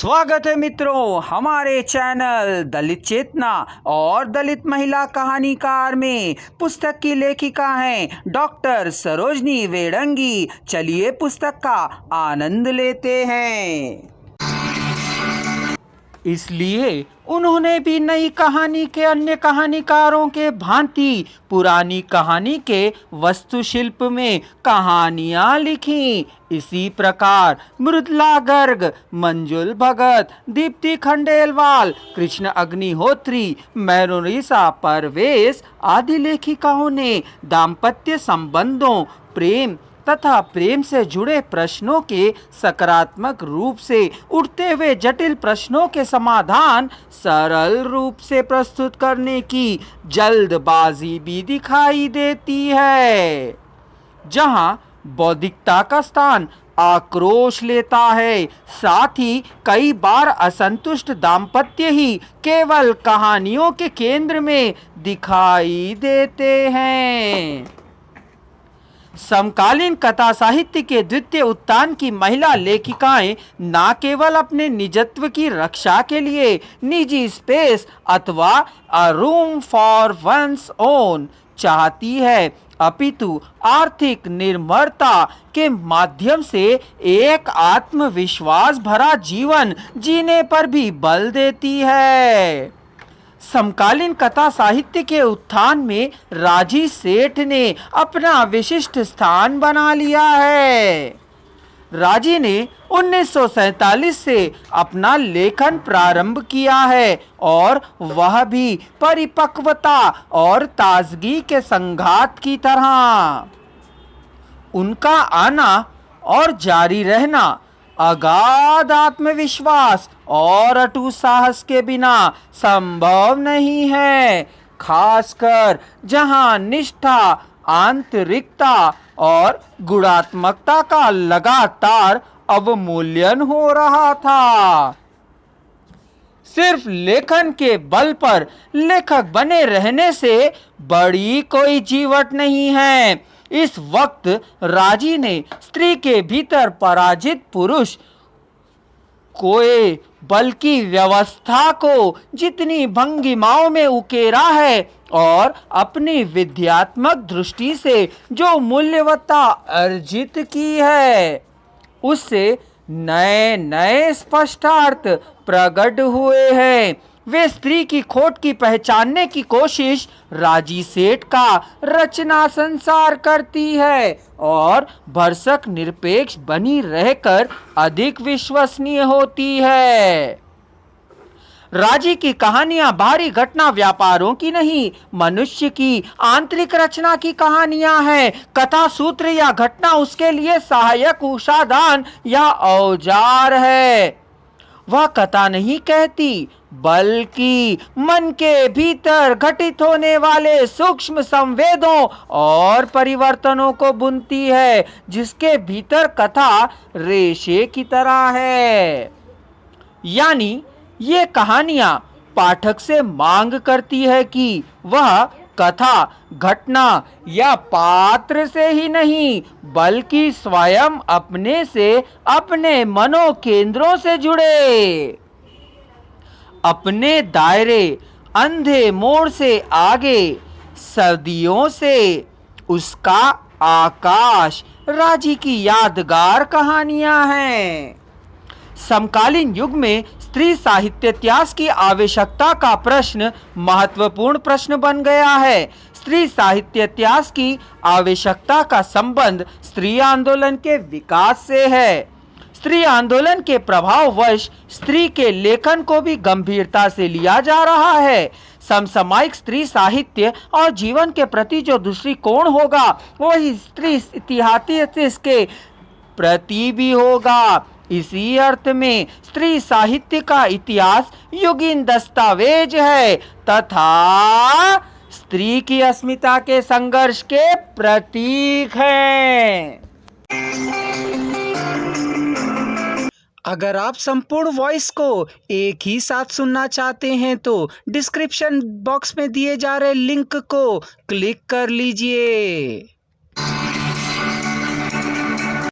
स्वागत है मित्रों हमारे चैनल दलित चेतना और दलित महिला कहानीकार में। पुस्तक की लेखिका हैं डॉक्टर सरोजनी वेडंगी। चलिए पुस्तक का आनंद लेते हैं। इसलिए उन्होंने भी नई कहानी के अन्य कहानीकारों के भांति पुरानी कहानी के वस्तुशिल्प में कहानियां लिखी। इसी प्रकार मृदुला गर्ग, मंजुल भगत, दीप्ति खंडेलवाल, कृष्ण अग्निहोत्री, मैरोनिसा परवेश आदि लेखिकाओं ने दाम्पत्य संबंधों, प्रेम तथा प्रेम से जुड़े प्रश्नों के सकारात्मक रूप से उठते हुए जटिल प्रश्नों के समाधान सरल रूप से प्रस्तुत करने की जल्दबाजी भी दिखाई देती है। जहां बौद्धिकता का स्थान आक्रोश लेता है, साथ ही कई बार असंतुष्ट दाम्पत्य ही केवल कहानियों के केंद्र में दिखाई देते हैं। समकालीन कथा साहित्य के द्वितीय उत्थान की महिला लेखिकाएं न केवल अपने निजत्व की रक्षा के लिए निजी स्पेस अथवा अ रूम फॉर वंस ओन चाहती है, अपितु आर्थिक निर्भरता के माध्यम से एक आत्मविश्वास भरा जीवन जीने पर भी बल देती है। समकालीन कथा साहित्य के उत्थान में राजी सेठ ने अपना विशिष्ट स्थान बना लिया है। राजी ने 1947 से अपना लेखन प्रारंभ किया है और वह भी परिपक्वता और ताजगी के संघात की तरह। उनका आना और जारी रहना अगाध आत्मविश्वास और अटूट साहस के बिना संभव नहीं है, खासकर जहां निष्ठा, आंतरिकता और गुणात्मकता का लगातार अवमूल्यन हो रहा था। सिर्फ लेखन के बल पर लेखक बने रहने से बड़ी कोई जीवट नहीं है। इस वक्त राजी ने स्त्री के भीतर पराजित पुरुष कोई बल्कि व्यवस्था को जितनी भंगिमाओं में उकेरा है और अपनी विद्यात्मक दृष्टि से जो मूल्यवत्ता अर्जित की है, उससे नए नए स्पष्टार्थ प्रकट हुए हैं। वे स्त्री की खोट की पहचानने की कोशिश राजी सेठ का रचना संसार करती है और भरसक निरपेक्ष बनी रहकर अधिक विश्वसनीय होती है। राजी की कहानियां बाहरी घटना व्यापारों की नहीं, मनुष्य की आंतरिक रचना की कहानियां हैं। कथा सूत्र या घटना उसके लिए सहायक उपादान या औजार है। वह कथा नहीं कहती, बल्कि मन के भीतर घटित होने वाले सूक्ष्म संवेदों और परिवर्तनों को बुनती है, जिसके भीतर कथा रेशे की तरह है। यानी ये कहानियां पाठक से मांग करती है कि वह कथा, घटना या पात्र से ही नहीं, बल्कि स्वयं अपने से, अपने मनोकेंद्रों से जुड़े। अपने दायरे अंधे मोड़ से आगे सदियों से उसका आकाश राजी की यादगार कहानियां हैं। समकालीन युग में स्त्री साहित्य इतिहास की आवश्यकता का प्रश्न महत्वपूर्ण प्रश्न बन गया है। स्त्री साहित्य इतिहास की आवश्यकता का संबंध स्त्री आंदोलन के विकास से है। स्त्री आंदोलन के प्रभाववश स्त्री के लेखन को भी गंभीरता से लिया जा रहा है। समसामयिक स्त्री साहित्य और जीवन के प्रति जो दृष्टिकोण होगा, वही स्त्री इतिहास के प्रति भी होगा। इसी अर्थ में स्त्री साहित्य का इतिहास युगीन दस्तावेज है तथा स्त्री की अस्मिता के संघर्ष के प्रतीक है। अगर आप संपूर्ण वॉइस को एक ही साथ सुनना चाहते हैं तो डिस्क्रिप्शन बॉक्स में दिए जा रहे लिंक को क्लिक कर लीजिए।